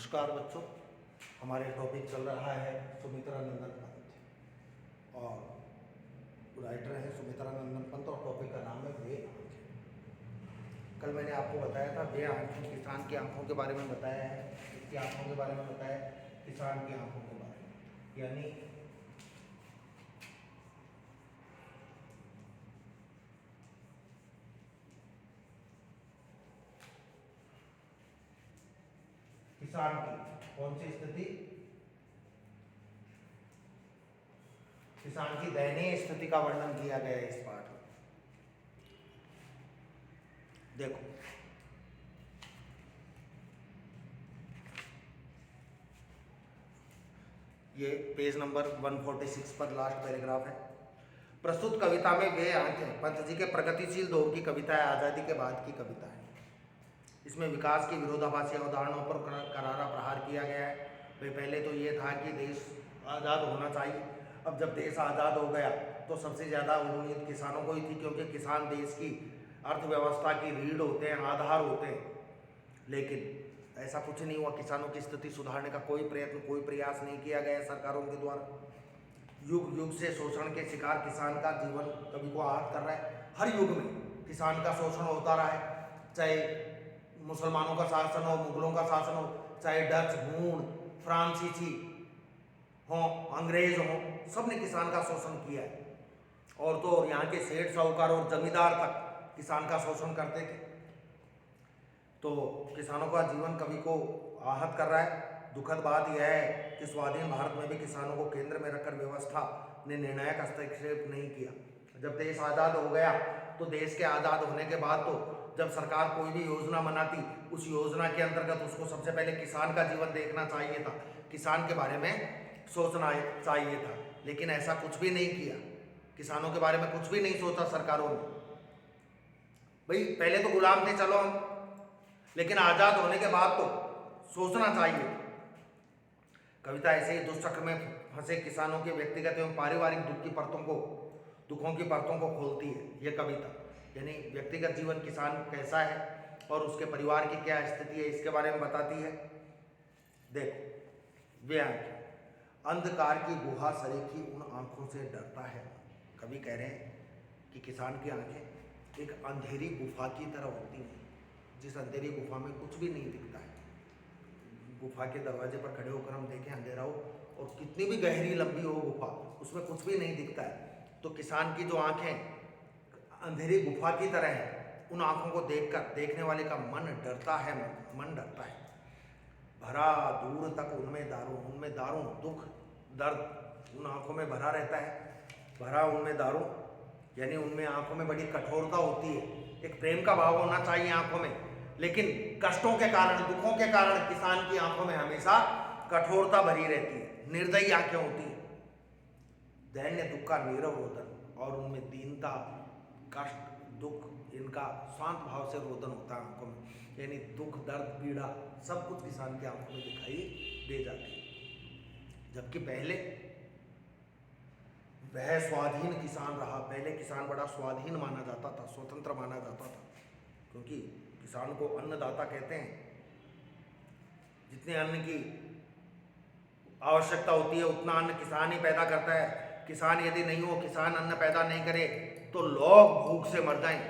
नमस्कार बच्चों, हमारे टॉपिक चल रहा है सुमित्रा नंदन पंत और राइटर हैं सुमित्रा नंदन पंत और टॉपिक का नाम है वे आंखें। कल मैंने आपको बताया था वे आंखें, किसान की आंखों के बारे में बताया है, इसकी आंखों के बारे में बताया, किसान की आंखों के बारे में, यानी किसान की कौन सी स्थिति, किसान की दयनीय स्थिति का वर्णन किया गया है इस पाठ में। देखो, ये पेज नंबर 146 पर लास्ट पैराग्राफ है। प्रस्तुत कविता में वे आंखें पंत जी के प्रगतिशील दौर की कविता है, आज़ादी के बाद की कविता है। इसमें विकास की विरोधाभासी अवधारणाओं पर करारा प्रहार किया गया है। भाई पहले तो ये था कि देश आज़ाद होना चाहिए, अब जब देश आज़ाद हो गया तो सबसे ज़्यादा उम्मीद किसानों को ही थी, क्योंकि किसान देश की अर्थव्यवस्था की रीढ़ होते हैं, आधार होते हैं। लेकिन ऐसा कुछ नहीं हुआ, किसानों की स्थिति सुधारने का कोई प्रयत्न, कोई प्रयास नहीं किया गया सरकारों के द्वारा। युग युग से शोषण के शिकार किसान का जीवन कभी को आहत कर रहा है। हर युग में किसान का शोषण होता रहा है, चाहे मुसलमानों का शासन हो, मुगलों का शासन हो, चाहे डच, हूण, फ्रांसीसी हों, अंग्रेज हों, सब ने किसान का शोषण किया है। और तो और यहाँ के सेठ साहूकार और जमींदार तक किसान का शोषण करते थे। तो किसानों का जीवन कभी को आहत कर रहा है। दुखद बात यह है कि स्वाधीन भारत में भी किसानों को केंद्र में रखकर व्यवस्था ने निर्णायक हस्तक्षेप नहीं किया। जब देश आज़ाद हो गया तो देश के आज़ाद होने के बाद तो जब सरकार कोई भी योजना बनाती, उस योजना के अंतर्गत उसको सबसे पहले किसान का जीवन देखना चाहिए था, किसान के बारे में सोचना चाहिए था। लेकिन ऐसा कुछ भी नहीं किया, किसानों के बारे में कुछ भी नहीं सोचा सरकारों ने। भाई पहले तो गुलाम थे चलो हम, लेकिन आज़ाद होने के बाद तो सोचना चाहिए। कविता ऐसे ही दुष्चक्र में फंसे किसानों के व्यक्तिगत एवं पारिवारिक दुखों की परतों को खोलती है ये कविता। यानी व्यक्तिगत जीवन किसान कैसा है और उसके परिवार की क्या स्थिति है, इसके बारे में बताती है। देखो, वे आंखें अंधकार की गुहा सरीखी उन आंखों से डरता है। कवि कह रहे हैं कि किसान की आंखें एक अंधेरी गुफा की तरह होती हैं, जिस अंधेरी गुफा में कुछ भी नहीं दिखता है। गुफा के दरवाजे पर खड़े होकर हम देखें अंधेरा हो और कितनी भी गहरी लंबी हो गुफा, उसमें कुछ भी नहीं दिखता है। तो किसान की जो आंखें अंधेरी गुफा की तरह है, उन आंखों को देखकर देखने वाले का मन डरता है, मन डरता है। भरा दूर तक उनमें दारुण दुख दर्द उन आंखों में भरा रहता है। भरा उनमें दारुण यानी उनमें आंखों में बड़ी कठोरता होती है। एक प्रेम का भाव होना चाहिए आंखों में, लेकिन कष्टों के कारण, दुखों के कारण किसान की आंखों में हमेशा कठोरता भरी रहती है, निर्दयी आंखें होती हैं। दैन्य दुख का नीरव रोदन और उनमें दीनता, कष्ट, दुख, इनका शांत भाव से रोदन होता है आंखों में। यानी दुख, दर्द, पीड़ा सब कुछ किसान की आंखों में दिखाई दे जाती है। जबकि पहले वह स्वाधीन किसान रहा। पहले किसान बड़ा स्वाधीन माना जाता था, स्वतंत्र माना जाता था, क्योंकि किसान को अन्नदाता कहते हैं। जितने अन्न की आवश्यकता होती है उतना अन्न किसान ही पैदा करता है। किसान यदि नहीं हो, किसान अन्न पैदा नहीं करे तो लोग भूख से मर जाएं।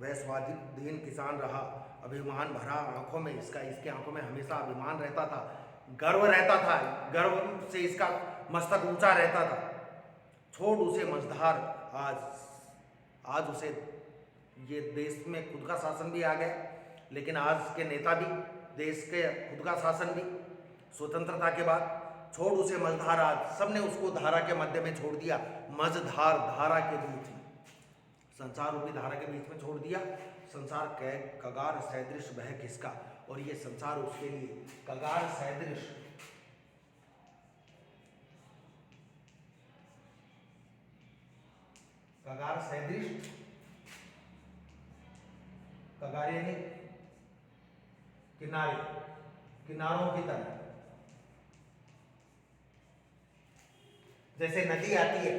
वह स्वाधीन किसान रहा, अभिमान भरा आंखों में इसके आंखों में हमेशा अभिमान रहता था, गर्व रहता था, गर्व से इसका मस्तक ऊंचा रहता था। छोड़ उसे मझधार, आज उसे ये देश में खुद का शासन भी आ गया, लेकिन आज के नेता भी देश के खुद का शासन भी स्वतंत्रता के बाद। छोड़ उसे मझधार, आज सबने उसको धारा के मध्य में छोड़ दिया, मझधार धारा के बीच में, संसार रूपी धारा के बीच में छोड़ दिया। संसार कगार सदृश वह किसका, और ये संसार उसके लिए कगार सदृश, कगार सदृश, कगार यानी किनारे, किनारों की तरह। जैसे नदी आती है,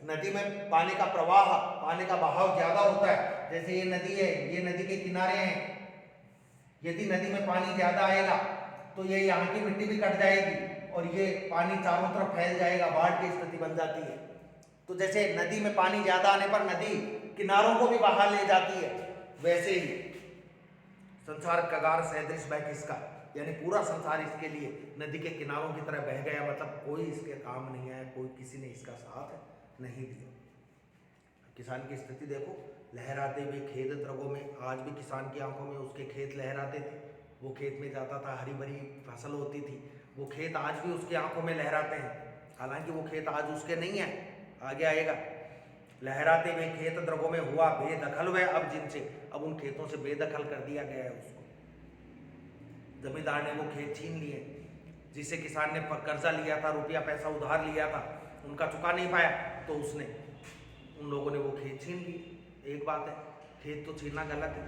नदी में पानी का प्रवाह, पानी का बहाव ज्यादा होता है। जैसे ये नदी है, ये नदी के किनारे हैं, यदि नदी में पानी ज्यादा आएगा तो ये यहाँ की मिट्टी भी कट जाएगी और ये पानी चारों तरफ फैल जाएगा, बाढ़ की स्थिति बन जाती है। तो जैसे नदी में पानी ज्यादा आने पर नदी किनारों को भी बहा ले जाती है, वैसे ही संसार कगार सदृश बह किसका, यानी पूरा संसार इसके लिए नदी के किनारों की तरह बह गया, मतलब कोई इसके काम नहीं आया, कोई किसी ने इसका साथ नहीं दिया। किसान की स्थिति देखो, लहराते हुए खेत द्रगों में, आज भी किसान की आंखों में उसके खेत लहराते थे, वो खेत में जाता था, हरी भरी फसल होती थी, वो खेत आज भी उसकी आंखों में लहराते हैं। हालांकि वो खेत आज उसके नहीं है, आगे आएगा। लहराते हुए खेत द्रगों में हुआ बेदखल वह अब जिनसे, अब उन खेतों से बेदखल कर दिया गया है उसको। जमींदार ने वो खेत छीन लिए, जिसे किसान ने कर्जा लिया था, रुपया पैसा उधार लिया था, उनका चुका नहीं पाया, तो उसने उन लोगों ने वो खेत छीन लिए। एक बात है, खेत तो छीनना गलत है,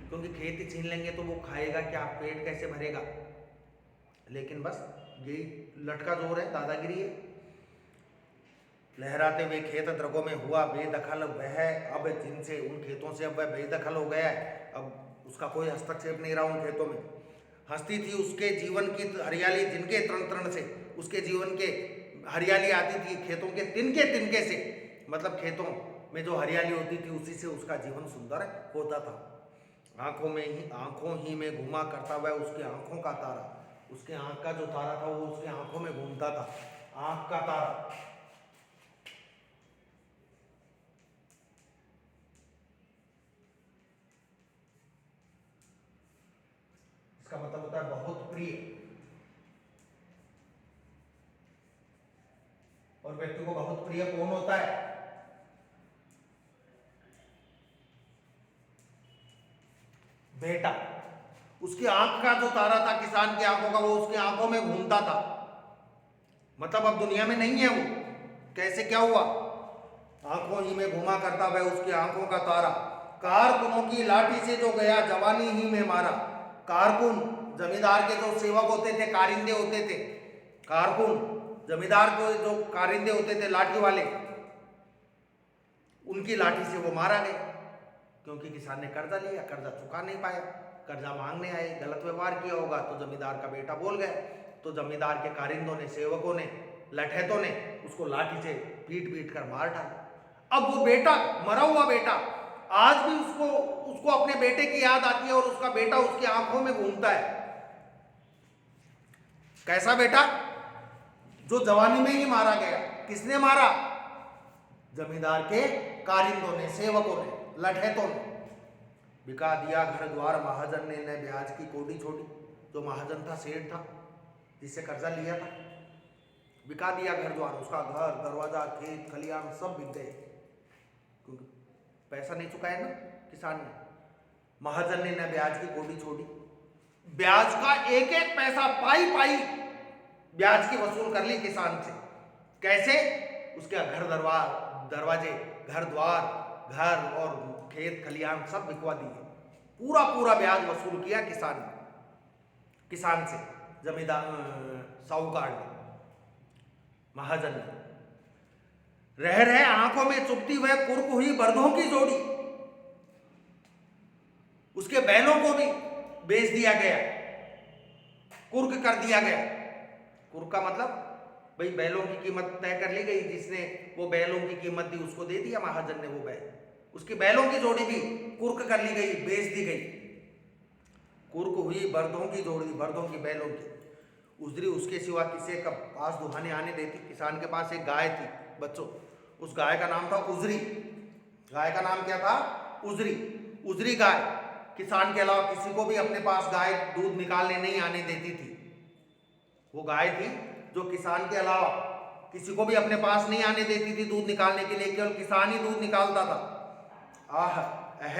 क्योंकि खेत ही छीन लेंगे तो वो खाएगा क्या, पेट कैसे भरेगा। लेकिन बस यही लटका जोर है, दादागिरी है। लहराते हुए खेत द्रगों में हुआ बेदखल वह अब जिनसे, उन खेतों से अब वह बेदखल हो गया है, अब उसका कोई हस्तक्षेप नहीं रहा उन खेतों में। हंसती थी उसके जीवन की हरियाली जिनके तृण तृण से, उसके जीवन के हरियाली आती थी खेतों के तिनके तिनके से, मतलब खेतों में जो हरियाली होती थी उसी से उसका जीवन सुंदर होता था। आंखों ही में घुमा करता वह उसकी आंखों का तारा, उसके आंख का जो तारा था वो उसकी आंखों में घूमता था, आंख का तारा। इसका मतलब होता है बहुत प्रिय, और व्यक्ति को बहुत प्रिय कौन होता है, बेटा। उसकी आंख का जो तारा था किसान की आंखों का, वो उसकी आंखों में घूमता था, मतलब अब दुनिया में नहीं है वो। कैसे क्या हुआ, आंखों ही में घुमा करता वह उसकी आंखों का तारा, कारकुनों की लाठी से जो गया जवानी ही में मारा। कारकुन जमींदार के जो सेवक होते थे, कारिंदे होते थे, कारकुन जमींदार के जो कारिंदे होते थे लाठी वाले, उनकी लाठी से वो मारा गया, क्योंकि किसान ने कर्जा लिया, कर्जा चुका नहीं पाया, कर्जा मांगने आए, गलत व्यवहार किया होगा तो जमींदार का बेटा बोल गया, तो जमींदार के कारिंदों ने, सेवकों ने, लठैतों ने उसको लाठी से पीट पीट कर मार डाला। अब वो बेटा, मरा हुआ बेटा, आज भी उसको अपने बेटे की याद आती है, और उसका बेटा उसकी आंखों में घूमता है। कैसा बेटा, जो जवानी में ही मारा गया। किसने मारा, जमींदार के कारिंदों ने, सेवकों ने, लठैतों ने। बिका दिया घर द्वार महाजन ने न ब्याज की कोडी छोड़ी, जो महाजन था, सेठ था, जिससे कर्जा लिया था, बिका दिया घर द्वार, उसका घर दरवाजा खेत खलियान सब बिक गए, क्योंकि पैसा नहीं चुकाया ना किसान ने। महाजन ने न ब्याज की कोडी छोड़ी, ब्याज का एक एक पैसा पाई पाई ब्याज की वसूल कर ली किसान से। कैसे, उसके घर दरवाजे, घर द्वार, घर और खेत खलियान सब बिकवा दिए, पूरा पूरा ब्याज वसूल किया किसान से, जमींदार साहूकार ने, महाजन ने। रह रहे आंखों में चुभती वह कुर्क हुई बर्दों की जोड़ी, उसके बैलों को भी बेच दिया गया, कुर्क कर दिया गया। कुर्क का मतलब भाई बैलों की कीमत तय कर ली गई, जिसने वो बैलों की कीमत दी उसको दे दिया महाजन ने वो बैल, उसकी बैलों की जोड़ी भी कुर्क कर ली गई, बेच दी गई। कुर्क हुई बर्दों की जोड़ी, बर्दों की, बैलों की। उजरी उसके सिवा किसे कब पास दुहाने आने देती। किसान के पास एक गाय थी बच्चों, उस गाय का नाम था उजरी। गाय का नाम क्या था, उजरी। उजरी गाय किसान के अलावा किसी को भी अपने पास गाय दूध निकालने नहीं आने देती थी। वो गाय थी जो किसान के अलावा किसी को भी अपने पास नहीं आने देती थी दूध निकालने के लिए, केवल किसान ही दूध निकालता था। आह अह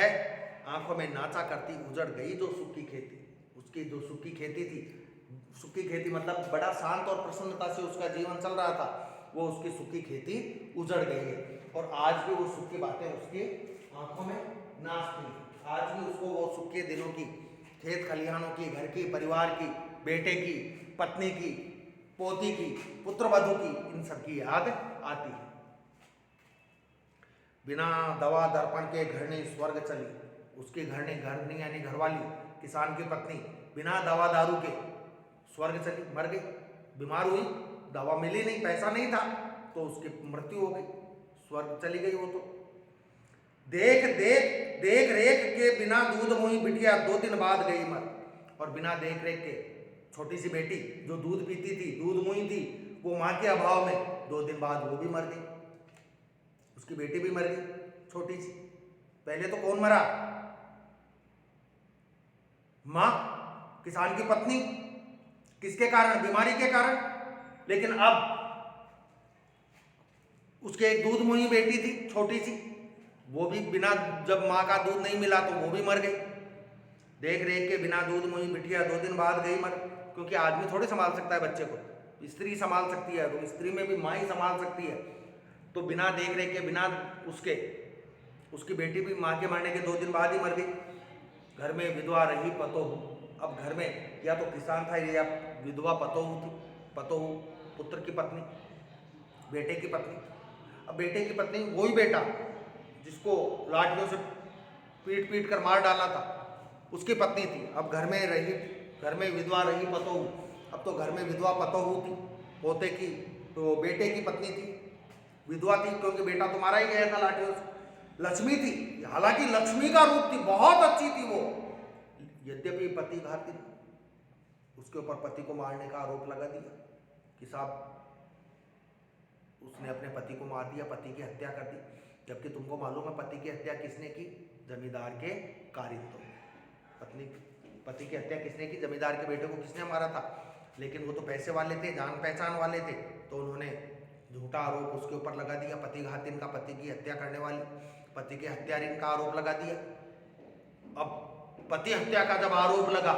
आंखों में नाचा करती उजड़ गई जो सुखी खेती, उसकी जो सुखी खेती थी, सुखी खेती मतलब बड़ा शांत और प्रसन्नता से उसका जीवन चल रहा था, वो उसकी सुखी खेती उजड़ गई है। और आज भी वो सुखी बातें उसकी आंखों में नाचती हैं। आज भी उसको वो सुखे दिनों की, खेत खलिहानों की, घर की, परिवार की, बेटे की, पत्नी की, पोती की, पुत्रवधू की, इन सब की याद आती है। बिना दवा दर्पण के घरनी स्वर्ग चली, उसकी घरनी यानी घरवाली, किसान की पत्नी, बिना दवा दारू के स्वर्ग चली, मर गई, बीमार हुई, दवा मिली नहीं, पैसा नहीं था, तो उसकी मृत्यु हो गई, स्वर्ग चली गई वो तो। देख रेख के बिना दूध मुई बिटिया 2 दिन बाद गई मर। और बिना देख रेख के छोटी सी बेटी जो दूध पीती थी, दूध मुई थी, वो माँ के अभाव में 2 दिन बाद वो भी मर गई, उसकी बेटी भी मर गई छोटी सी। पहले तो कौन मरा? माँ, किसान की पत्नी, किसके कारण? बीमारी के कारण। लेकिन अब उसके एक दूध मुही बेटी थी छोटी सी, वो भी बिना, जब माँ का दूध नहीं मिला तो वो भी मर गई। देख रेख के बिना दूध मुही बिटिया 2 दिन बाद गई मर। क्योंकि आदमी थोड़ी संभाल सकता है बच्चे को, स्त्री संभाल सकती है, तो स्त्री में भी माँ ही संभाल सकती है। तो बिना देख रेख के, बिना उसकी बेटी भी माँ के मरने के 2 दिन बाद ही मर गई। घर में विधवा रही पतोहू। अब घर में या तो किसान था या विधवा पतोहू थी, पतोहू पुत्र की पत्नी, बेटे की पत्नी। अब बेटे की पत्नी वही बेटा जिसको लाठियों से पीट पीट कर मार डाला था, उसकी पत्नी थी। अब घर में विधवा रही पतोहू। अब तो घर में विधवा पतोहू थी, पोते की, तो बेटे की पत्नी थी, विधवा थी, क्योंकि बेटा तो मारा ही गया था लाठियों से। लक्ष्मी थी, हालांकि लक्ष्मी का रूप थी, बहुत अच्छी थी वो, यद्यपि पति घाती थी। उसके ऊपर पति को मारने का आरोप लगा दिया कि साहब उसने अपने पति को मार दिया, पति की हत्या कर दी। जबकि तुमको मालूम है पति की हत्या किसने की? जमींदार के कारिंदों। पति की हत्या किसने की? जमींदार के बेटे को किसने मारा था? लेकिन वो तो पैसे वाले थे, जान पहचान वाले थे, तो उन्होंने झूठा आरोप उसके ऊपर लगा दिया, पति घातिन का, पति की हत्या करने वाली, पति के हत्यारिन का आरोप लगा दिया। अब पति हत्या का जब आरोप लगा,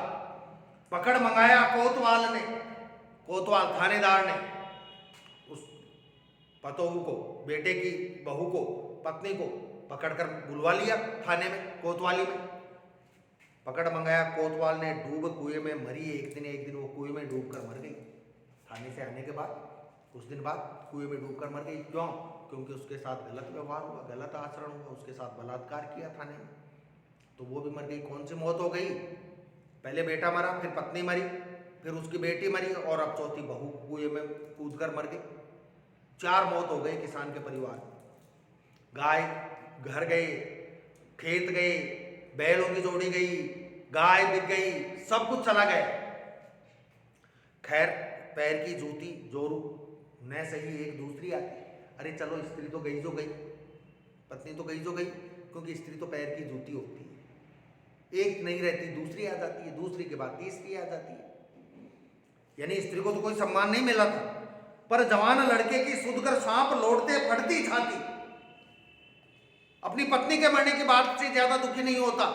पकड़ मंगाया कोतवाल थानेदार ने उस पतोहू को, बेटे की बहू को, पत्नी को पकड़कर बुलवा लिया थाने में, कोतवाली में। पकड़ मंगाया, कोतवाल ने डूब कुएं में मरी। एक दिन वो कुएं में डूब कर मर गई। थाने से आने के बाद कुछ दिन बाद कुएं में डूब कर मर गई। क्यों? क्योंकि उसके साथ गलत व्यवहार हुआ, गलत आचरण हुआ, उसके साथ बलात्कार किया थाने में, तो वो भी मर गई। कौन सी मौत हो गई? पहले बेटा मरा, फिर पत्नी मरी, फिर उसकी बेटी मरी, और अब चौथी बहू कुएं में कूद कर मर गई। 4 मौत हो गई किसान के परिवार में। गाय घर गए, खेत गए, बैलों की जोड़ी गई, गाय बिक गई, सब कुछ चला गया। खैर, पैर की जूती जोरू न सही एक दूसरी आती। अरे चलो, स्त्री तो गई जो गई, पत्नी तो गई जो गई, क्योंकि स्त्री तो पैर की जूती होती है, एक नहीं रहती, दूसरी आ जाती है, दूसरी के बाद तीसरी आ जाती है। यानी स्त्री को तो कोई सम्मान नहीं मिला था। पर जवान लड़के की सुधकर सांप लौटते फटती छाती। अपनी पत्नी के मरने की बात से ज्यादा दुखी नहीं होता,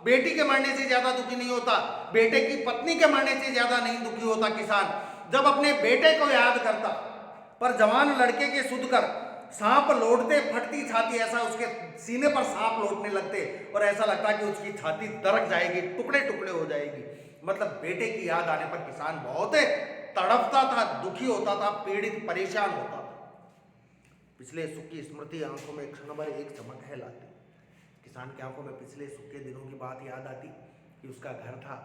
बेटी के मरने से ज्यादा दुखी नहीं होता, बेटे की पत्नी के मरने से ज्यादा नहीं दुखी होता किसान, जब अपने बेटे को याद करता। पर जवान लड़के के सुधकर सांप लौटते फटती छाती, ऐसा उसके सीने पर सांप लौटने लगते और ऐसा लगता कि उसकी छाती दरक जाएगी, टुकड़े टुकड़े हो जाएगी। मतलब बेटे की याद आने पर किसान बहुत तड़पता था, दुखी होता था, पीड़ित परेशान होता था। पिछले सुख की स्मृति आंखों में क्षण भर एक चमक है लाती। किसान की आंखों में पिछले सुख के दिनों की बात याद आती कि उसका घर था,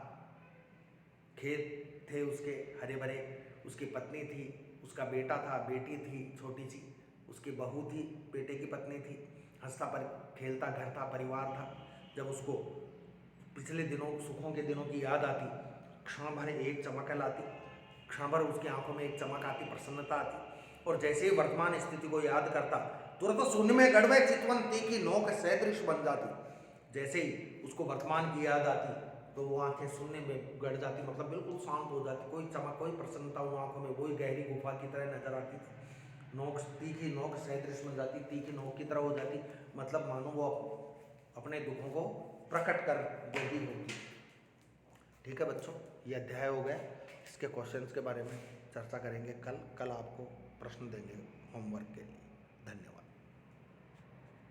खेत थे उसके हरे भरे, उसकी पत्नी थी, उसका बेटा था, बेटी थी छोटी सी, उसकी बहू थी, बेटे की पत्नी थी, हंसता पर खेलता घर था, परिवार था। जब उसको पिछले दिनों, सुखों के दिनों की याद आती, क्षण भर एक चमक लाती, क्षण भर उसकी आंखों में एक चमक आती, प्रसन्नता आती। और जैसे ही वर्तमान स्थिति को याद करता, तुरंत शून्य में गड़बे चितवन तीखी नोक सदृश बन जाती। जैसे ही उसको वर्तमान की याद आती, तो वो आंखें शून्य में गड़ जाती, मतलब बिल्कुल शांत हो जाती, कोई चमक, कोई प्रसन्नता वो आंखों में, वही गहरी गुफा की तरह नजर आती थी। नोक तीखी नोक सदृश बन जाती, तीखी नोक की तरह हो जाती, मतलब मानो वो अपने दुखों को प्रकट कर देती होती। ठीक है बच्चों, ये अध्याय हो गया। इसके क्वेश्चंस के बारे में चर्चा करेंगे कल आपको प्रश्न देंगे होमवर्क के लिए।